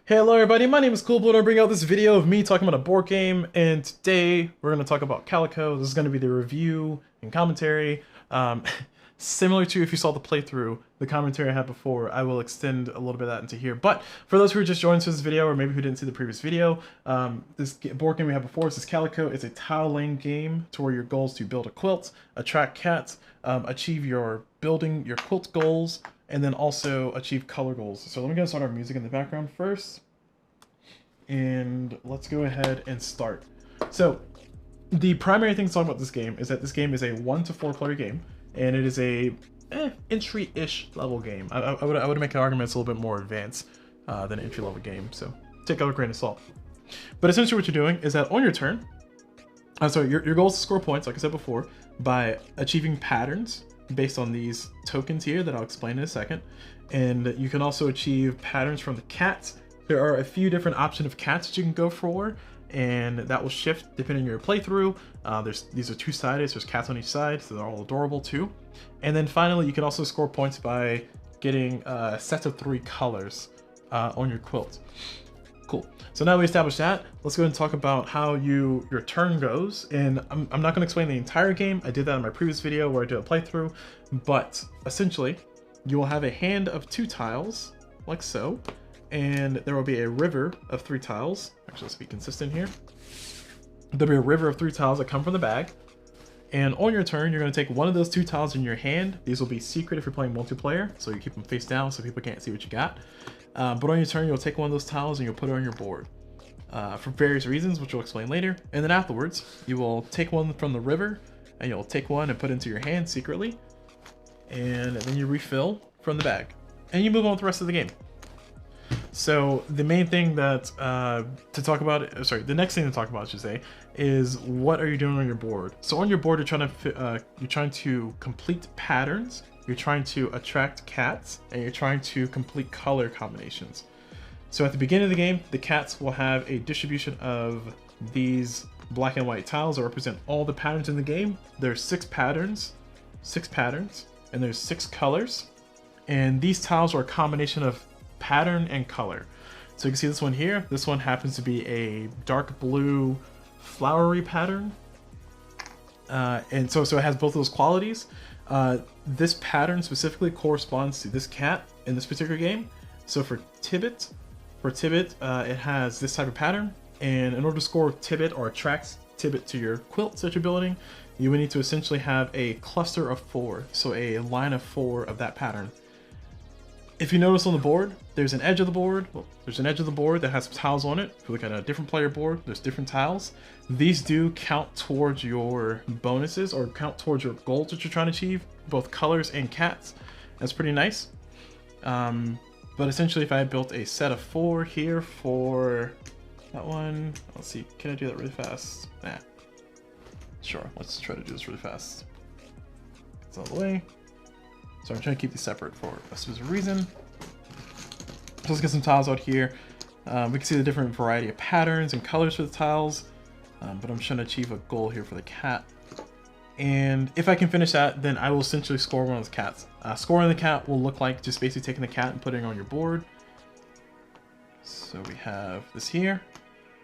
Hello everybody, my name is CulBlu and I bring out this video of me talking about a board game, and today we're going to talk about Calico. This is going to be the review and commentary. Similar to if you saw the playthrough, the commentary I had before, I will extend a little bit of that into here. But for those who are just joining to this video, or maybe who didn't see the previous video, this board game we had before, this is Calico. It's a tile laying game to where your goal is to build a quilt, attract cats, achieve your quilt goals, and then also achieve color goals. So let me go start our music in the background first. And let's go ahead and start. So the primary thing to talk about this game is that this game is a 1 to 4 player game, and it is a entry-ish level game. I would make an argument it's a little bit more advanced than an entry level game, so take it with a grain of salt. But essentially what you're doing is that on your turn, your goal is to score points, like I said before, by achieving patterns based on these tokens here that I'll explain in a second. And you can also achieve patterns from the cats. There are a few different options of cats that you can go for, and that will shift depending on your playthrough. These are two-sided, so there's cats on each side, so they're all adorable too. And then finally, you can also score points by getting a set of 3 colors on your quilt. Cool. So now we established that, let's go ahead and talk about how your turn goes. And I'm not going to explain the entire game. I did that in my previous video where I did a playthrough. But essentially, you will have a hand of 2 tiles, like so. And there will be a river of 3 tiles. Actually, let's be consistent here. There'll be a river of 3 tiles that come from the bag. And on your turn, you're going to take one of those 2 tiles in your hand. These will be secret if you're playing multiplayer, so you keep them face down so people can't see what you got. But on your turn, you'll take one of those tiles and you'll put it on your board for various reasons, which we'll explain later. And then afterwards, you will take one from the river and you'll take one and put it into your hand secretly. And then you refill from the bag. And you move on with the rest of the game. So the main thing that the next thing to talk about, I should say, is what are you doing on your board? So on your board, you're trying to complete patterns, you're trying to attract cats, and you're trying to complete color combinations. So at the beginning of the game, the cats will have a distribution of these black and white tiles that represent all the patterns in the game. There's 6 patterns, and there's 6 colors, and these tiles are a combination of pattern and color. So you can see this one here. This one happens to be a dark blue flowery pattern, and so it has both of those qualities. This pattern specifically corresponds to this cat in this particular game. So for Tibbet, it has this type of pattern, and in order to score Tibbet or attract Tibbet to your quilts that you're building, you would need to essentially have a cluster of 4, so a line of 4 of that pattern. If you notice on the board, there's an edge of the board. Well, there's an edge of the board that has tiles on it. If you look at a different player board, there's different tiles. These do count towards your bonuses or count towards your goals that you're trying to achieve, both colors and cats. That's pretty nice. But essentially, if I built a set of 4 here for that one, let's see, can I do that really fast? Nah. Sure, let's try to do this really fast. It's all the way. So I'm trying to keep these separate for a specific reason. So let's get some tiles out here. We can see the different variety of patterns and colors for the tiles, but I'm trying to achieve a goal here for the cat. And if I can finish that, then I will essentially score one of those cats. Scoring the cat will look like just basically taking the cat and putting it on your board. So we have this here.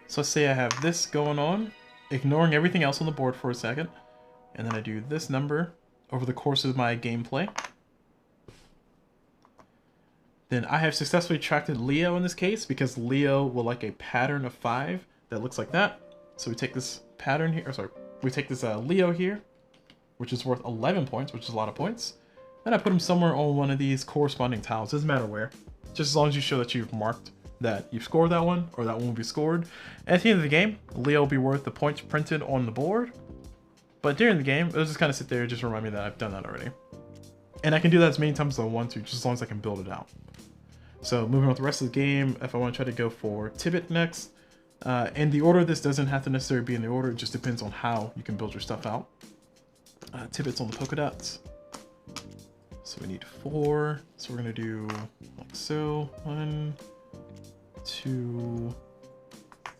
So let's say I have this going on, ignoring everything else on the board for a second, and then I do this number over the course of my gameplay. Then I have successfully attracted Leo in this case, because Leo will like a pattern of 5 that looks like that. So we take this pattern here, we take this Leo here, which is worth 11 points, which is a lot of points. Then I put him somewhere on one of these corresponding tiles, doesn't matter where. Just as long as you show that you've marked that you've scored that one, or that one will be scored. At the end of the game, Leo will be worth the points printed on the board. But during the game, it'll just kind of sit there and just remind me that I've done that already. And I can do that as many times as I want to, just as long as I can build it out. So moving on with the rest of the game, if I want to try to go for Tibbet next, and the order of this doesn't have to necessarily be in the order, it just depends on how you can build your stuff out. Tibbet's on the polka dots. So we need 4, so we're going to do like so, 1, 2,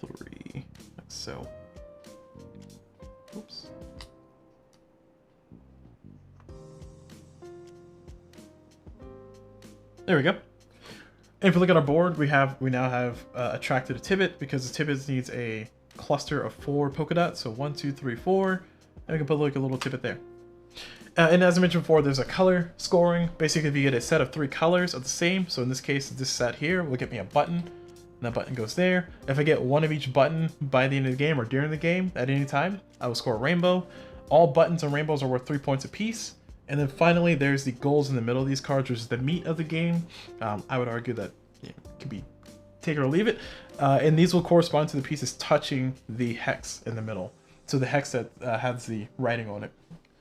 3, like so. Oops. There we go. And if we look at our board, we now have attracted a Tibbet, because the Tibbet needs a cluster of 4 polka dots. So 1, 2, 3, 4, and we can put like a little Tibbet there. And as I mentioned before, there's a color scoring. Basically, if you get a set of 3 colors of the same, so in this case, this set here will get me a button, and that button goes there. If I get one of each button by the end of the game or during the game at any time, I will score a rainbow. All buttons and rainbows are worth 3 points apiece. And then finally, there's the goals in the middle of these cards, which is the meat of the game. I would argue that it could be take it or leave it. And these will correspond to the pieces touching the hex in the middle. So the hex that has the writing on it.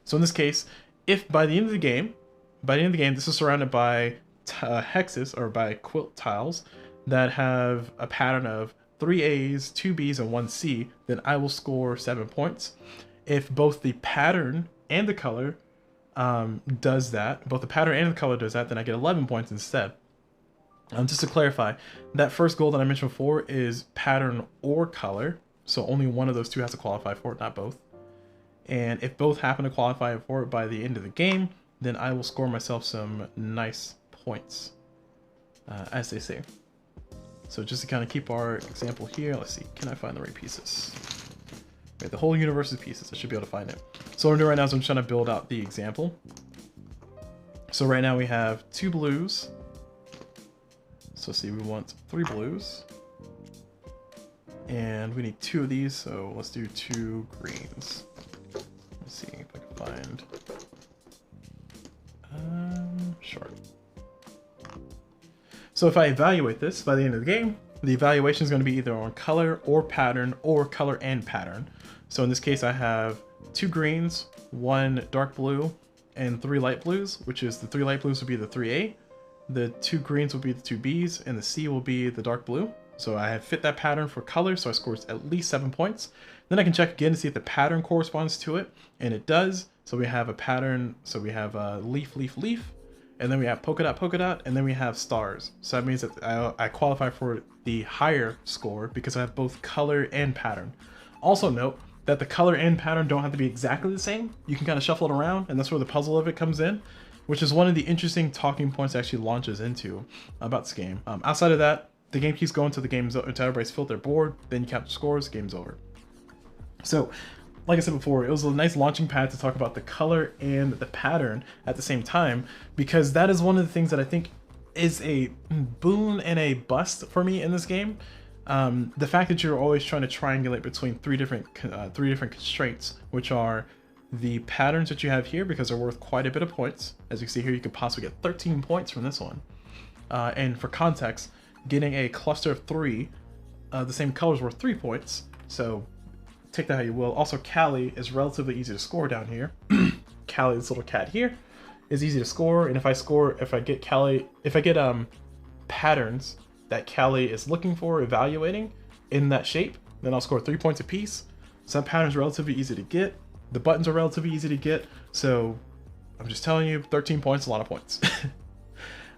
So in this case, if by the end of the game, this is surrounded by hexes or by quilt tiles that have a pattern of 3 A's, 2 B's, and 1 C, then I will score 7 points. If both the pattern and the color does that, then I get 11 points instead. Just to clarify, that first goal that I mentioned before is pattern or color, so only one of those two has to qualify for it, not both. And if both happen to qualify for it by the end of the game, then I will score myself some nice points, as they say. So just to kind of keep our example here, let's see, can I find the right pieces? Okay, the whole universe is pieces, I should be able to find it. So what I'm doing right now is I'm trying to build out the example. So right now we have 2 blues. So see, we want 3 blues. And we need 2 of these, so let's do 2 greens. Let's see if I can find... sure. So if I evaluate this by the end of the game, the evaluation is going to be either on color or pattern, or color and pattern. So in this case, I have 2 greens, 1 dark blue, and 3 light blues, which is the 3 light blues will be the 3A, the 2 greens will be the 2 B's, and the C will be the dark blue. So I have fit that pattern for color, so I scored at least 7 points. Then I can check again to see if the pattern corresponds to it, and it does. So we have a pattern, so we have leaf, leaf, leaf, and then we have polka dot, and then we have stars. So that means that I qualify for the higher score because I have both color and pattern. Also note that the color and pattern don't have to be exactly the same. You can kind of shuffle it around, and that's where the puzzle of it comes in, which is one of the interesting talking points it actually launches into about this game. Outside of that, the game keeps going until everybody's filled their board, then you count the scores, game's over. So, like I said before, it was a nice launching pad to talk about the color and the pattern at the same time, because that is one of the things that I think is a boon and a bust for me in this game. The fact that you're always trying to triangulate between three different constraints, which are the patterns that you have here, because they're worth quite a bit of points. As you can see here, you could possibly get 13 points from this one. And for context, getting a cluster of 3, the same color is worth 3 points. So take that how you will. Also, Cali is relatively easy to score down here. Cali, this little cat here, is easy to score. And if I get patterns that Cali is looking for, evaluating in that shape, then I'll score 3 points apiece. So that pattern is relatively easy to get. The buttons are relatively easy to get. So I'm just telling you, 13 points, a lot of points.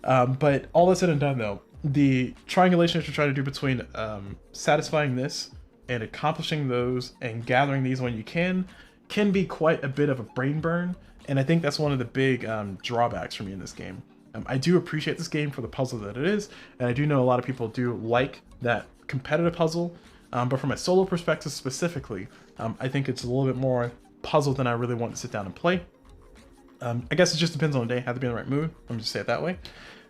But all that's said and done though, the triangulation that you're trying to do between satisfying this and accomplishing those and gathering these when you can be quite a bit of a brain burn. And I think that's one of the big drawbacks for me in this game. I do appreciate this game for the puzzle that it is, and I do know a lot of people do like that competitive puzzle, but from a solo perspective specifically, I think it's a little bit more puzzle than I really want to sit down and play. I guess it just depends on the day. I have to be in the right mood. I'm just say it that way.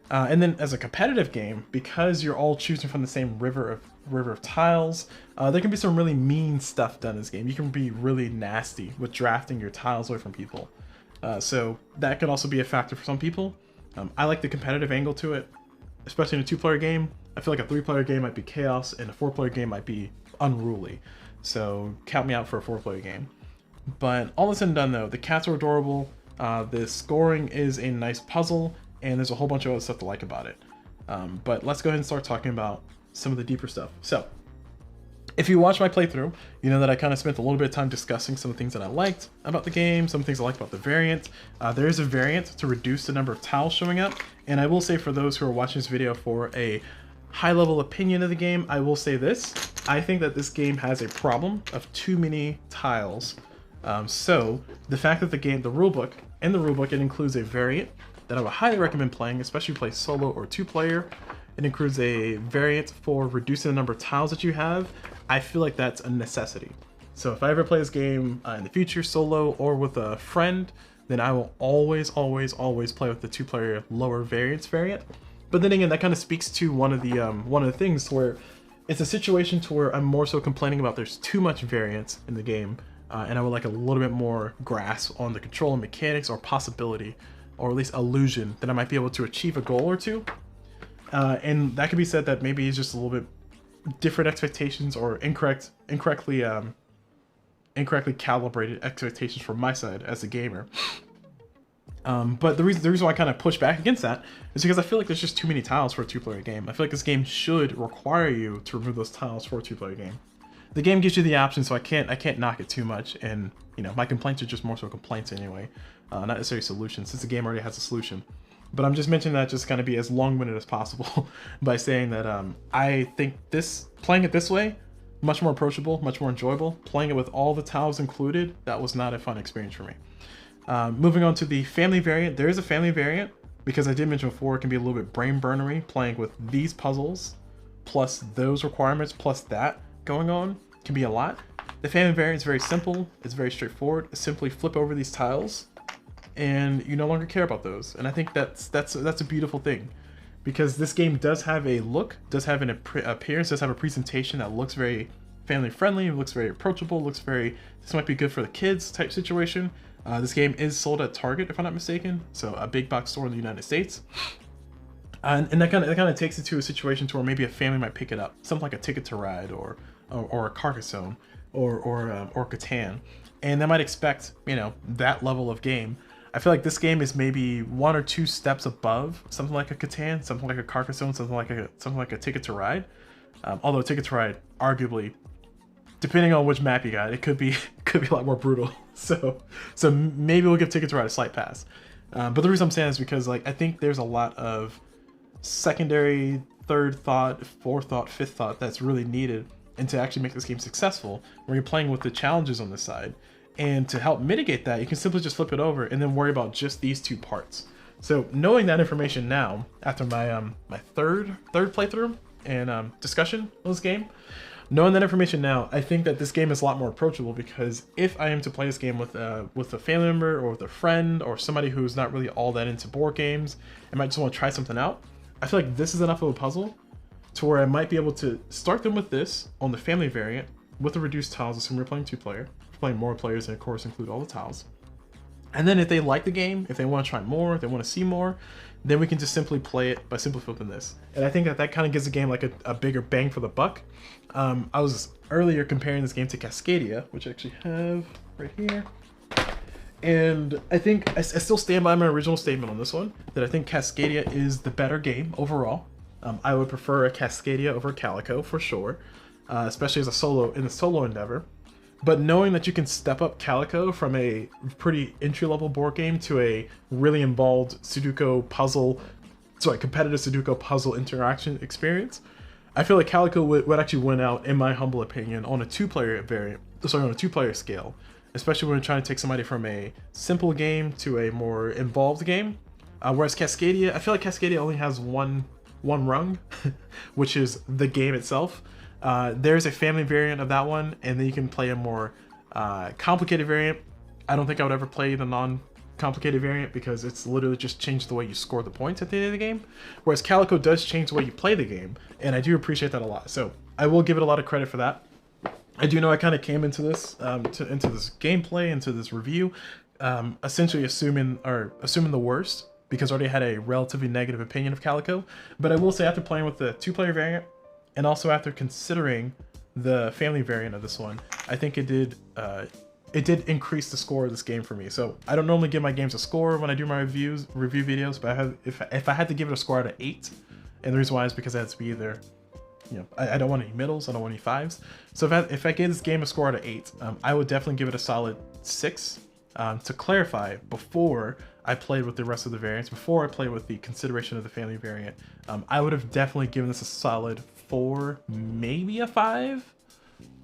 And then as a competitive game, because you're all choosing from the same river of tiles, there can be some really mean stuff done in this game. You can be really nasty with drafting your tiles away from people. So that could also be a factor for some people. I like the competitive angle to it, especially in a 2-player game. I feel like a 3-player game might be chaos and a 4-player game might be unruly. So count me out for a 4-player game. But all that's said and done though, the cats are adorable, the scoring is a nice puzzle, and there's a whole bunch of other stuff to like about it. But let's go ahead and start talking about some of the deeper stuff. So, if you watch my playthrough, you know that I kind of spent a little bit of time discussing some of the things that I liked about the game, some things I liked about the variant. There is a variant to reduce the number of tiles showing up, and I will say for those who are watching this video for a high-level opinion of the game, I will say this. I think that this game has a problem of too many tiles. So, the fact that the rulebook, it includes a variant that I would highly recommend playing, especially if you play solo or 2-player, it includes a variant for reducing the number of tiles that you have, I feel like that's a necessity. So if I ever play this game in the future solo or with a friend, then I will always play with the 2-player lower variance variant. But then again, that kind of speaks to one of the things where it's a situation to where I'm more so complaining about there's too much variance in the game, and I would like a little bit more grasp on the control and mechanics or possibility, or at least illusion, that I might be able to achieve a goal or two. And that could be said that maybe it's just a little bit different expectations or incorrectly calibrated expectations from my side as a gamer. But the reason why I kind of push back against that is because I feel like there's just too many tiles for a 2-player game. I feel like this game should require you to remove those tiles for a 2-player game. The game gives you the option, so I can't knock it too much, and you know, my complaints are just more so complaints anyway, not necessarily solutions, since the game already has a solution. But I'm just mentioning that just kind of be as long-winded as possible by saying that I think playing it this way, much more approachable, much more enjoyable. Playing it with all the tiles included, that was not a fun experience for me. Moving on to the family variant, there is a family variant, because I did mention before, it can be a little bit brain burnery playing with these puzzles, plus those requirements, plus that going on, can be a lot. The family variant is very simple, it's very straightforward. Simply flip over these tiles, and you no longer care about those. And I think that's a beautiful thing, because this game does have a look, does have an appearance, does have a presentation that looks very family friendly, looks very approachable, looks very, this might be good for the kids type situation. This game is sold at Target, if I'm not mistaken, so a big box store in the United States. And that kind of takes it to a situation to where maybe a family might pick it up, something like a Ticket to Ride or a Carcassonne or Catan, and they might expect, you know, that level of game. I feel like this game is maybe 1 or 2 steps above something like a Catan, something like a Carcassonne, something like a Ticket to Ride. Although Ticket to Ride, arguably, depending on which map you got, it could be a lot more brutal. So maybe we'll give Ticket to Ride a slight pass. But the reason I'm saying is because, like, I think there's a lot of secondary, third thought, fourth thought, fifth thought that's really needed, and to actually make this game successful when you're playing with the challenges on this side. And to help mitigate that, you can simply just flip it over and then worry about just these 2 parts. So knowing that information now, after my my third playthrough and discussion of this game, knowing that information now, I think that this game is a lot more approachable, because if I am to play this game with a family member or with a friend or somebody who's not really all that into board games and might just want to try something out, I feel like this is enough of a puzzle to where I might be able to start them with this on the family variant with the reduced tiles, assuming we're playing 2-player. Playing more players, and of course include all the tiles. And then if they like the game, if they want to try more, if they want to see more, then we can just simply play it by simply flipping this. And I think that kind of gives the game like a bigger bang for the buck. I was earlier comparing this game to Cascadia, which I actually have right here. And I think I still stand by my original statement on this one, that I think Cascadia is the better game overall. I would prefer a Cascadia over Calico for sure, especially as a solo endeavor. But knowing that you can step up Calico from a pretty entry-level board game to a really involved competitive Sudoku puzzle interaction experience, I feel like Calico would actually win out, in my humble opinion, on a 2-player variant, on a 2-player scale, especially when you're trying to take somebody from a simple game to a more involved game. Whereas Cascadia, I feel like Cascadia only has one rung, which is the game itself. There's a family variant of that one, and then you can play a more complicated variant. I don't think I would ever play the non-complicated variant, because it's literally just changed the way you score the points at the end of the game. Whereas Calico does change the way you play the game, and I do appreciate that a lot. So I will give it a lot of credit for that. I do know I kind of came into this into this gameplay, into this review, essentially assuming the worst, because I already had a relatively negative opinion of Calico. But I will say, after playing with the 2-player variant, and also after considering the family variant of this one, I think it did increase the score of this game for me. So I don't normally give my games a score when I do my review videos, but if I had to give it a score out of 8, and the reason why is because it has to be either, you know, I don't want any middles, I don't want any 5s. So if I gave this game a score out of 8, I would definitely give it a solid 6. To clarify, before I played with the rest of the variants, before I played with the consideration of the family variant, I would have definitely given this a solid 4, maybe a 5.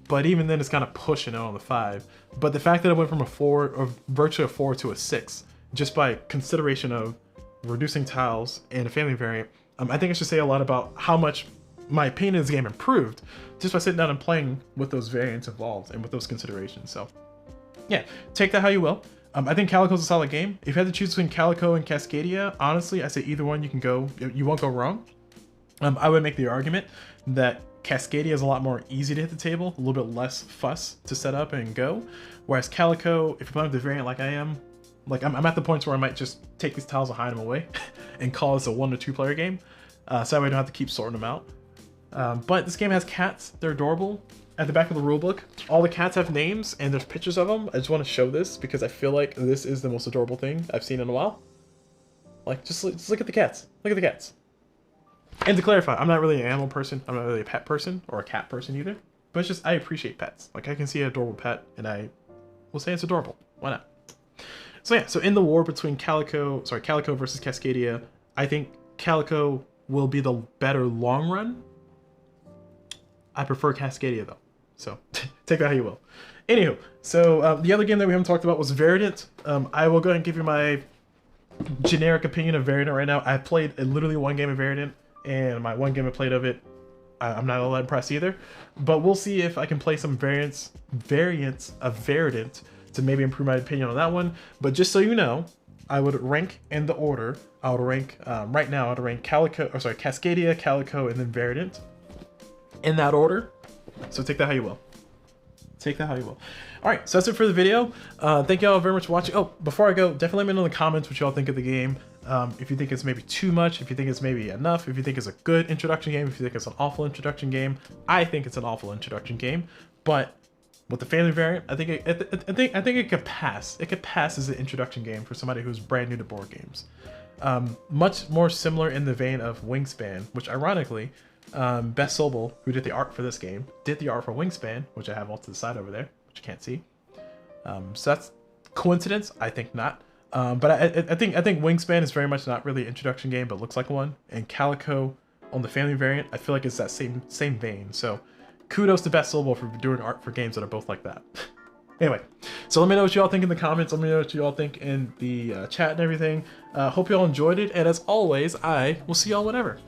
But even then, it's kind of pushing it on the 5. But the fact that I went from a 4, or virtually a 4, to a 6, just by consideration of reducing tiles and a family variant, I think I should say a lot about how much my opinion of this game improved just by sitting down and playing with those variants involved and with those considerations. So yeah, take that how you will. I think Calico's a solid game. If you had to choose between Calico and Cascadia, honestly, I say either one you won't go wrong. I would make the argument that Cascadia is a lot more easy to hit the table, a little bit less fuss to set up and go. Whereas Calico, if you're playing with the variant like I am, like I'm at the points where I might just take these tiles and hide them away and call this a 1 or 2 player game. So that way I don't have to keep sorting them out. But this game has cats, they're adorable. At the back of the rulebook, all the cats have names and there's pictures of them. I just want to show this because I feel like this is the most adorable thing I've seen in a while. Like, just look at the cats. Look at the cats. And to clarify, I'm not really an animal person. I'm not really a pet person or a cat person either. But it's just, I appreciate pets. Like, I can see an adorable pet and I will say it's adorable. Why not? So yeah, so in the war between Calico versus Cascadia, I think Calico will be the better long run. I prefer Cascadia though. So take that how you will. Anywho, so the other game that we haven't talked about was Verdant. I will go ahead and give you my generic opinion of Verdant right now. I've played literally 1 game of Verdant, and my 1 game I played of it, I'm not all that impressed either. But we'll see if I can play some variants of Verdant to maybe improve my opinion on that one. But just so you know, I would rank in the order. I would rank right now. I would rank Cascadia, Calico, and then Verdant in that order. So take that how you will. Take that how you will. All right, so that's it for the video. Thank y'all very much for watching. Oh, before I go, definitely let me know in the comments what y'all think of the game. If you think it's maybe too much, if you think it's maybe enough, if you think it's a good introduction game, if you think it's an awful introduction game. I think it's an awful introduction game, but with the family variant, I think it could pass. It could pass as an introduction game for somebody who's brand new to board games. Much more similar in the vein of Wingspan, which ironically, Best Sobel, who did the art for this game, did the art for Wingspan, which I have all to the side over there, which you can't see. So that's coincidence? I think not. But I think Wingspan is very much not really an introduction game, but looks like one. And Calico on the family variant, I feel like it's that same vein. So kudos to Best Sobel for doing art for games that are both like that. Anyway, so let me know what you all think in the comments. Let me know what you all think in the chat and everything. Hope you all enjoyed it. And as always, I will see y'all whenever.